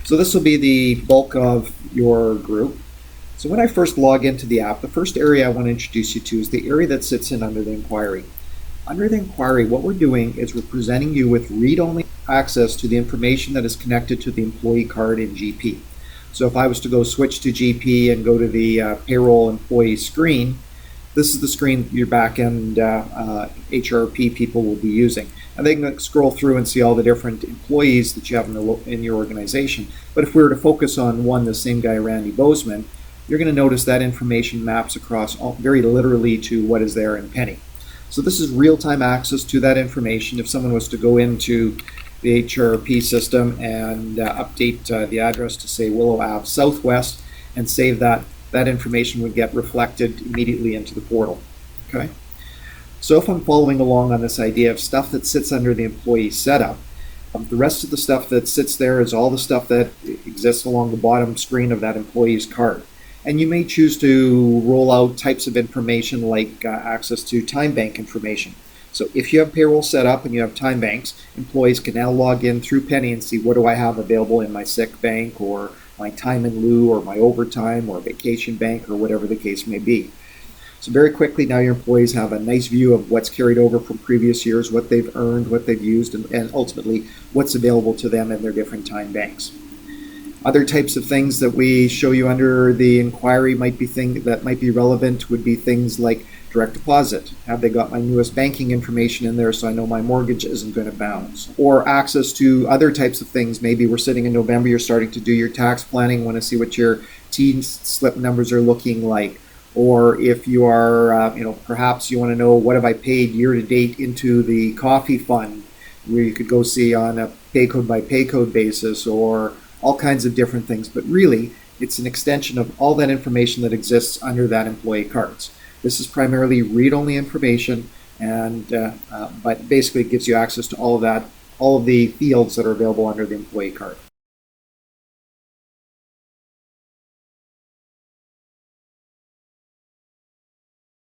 So this will be the bulk of your group. So when I first log into the app, the first area I want to introduce you to is the area that sits in under the inquiry. Under the inquiry, what we're doing is we're presenting you with read-only access to the information that is connected to the employee card in GP. So if I was to go switch to GP and go to the payroll employee screen, this is the screen your back-end HRP people will be using. And they can scroll through and see all the different employees that you have in your organization. But if we were to focus on one, the same guy, Randy Bozeman, you're going to notice that information maps across very literally to what is there in Penny. So this is real-time access to that information. If someone was to go into the HRP system and update the address to say Willow Ave Southwest and save that, that information would get reflected immediately into the portal. Okay. So if I'm following along on this idea of stuff that sits under the employee setup, the rest of the stuff that sits there is all the stuff that exists along the bottom screen of that employee's card. And you may choose to roll out types of information like access to time bank information. So if you have payroll set up and you have time banks, employees can now log in through Penny and see what do I have available in my sick bank or my time in lieu or my overtime or vacation bank or whatever the case may be. So very quickly now your employees have a nice view of what's carried over from previous years, what they've earned, what they've used, and ultimately what's available to them in their different time banks. Other types of things that we show you under the inquiry might be things that might be relevant would be things like direct deposit. Have they got my newest banking information in there so I know my mortgage isn't going to bounce? Or access to other types of things. Maybe we're sitting in November, you're starting to do your tax planning, want to see what your T-slip numbers are looking like. Or if you are, perhaps you want to know what have I paid year to date into the coffee fund, where you could go see on a pay code by pay code basis or all kinds of different things. But really, it's an extension of all that information that exists under that employee cards. This is primarily read-only information, and but basically it gives you access to all of that, all of the fields that are available under the employee card.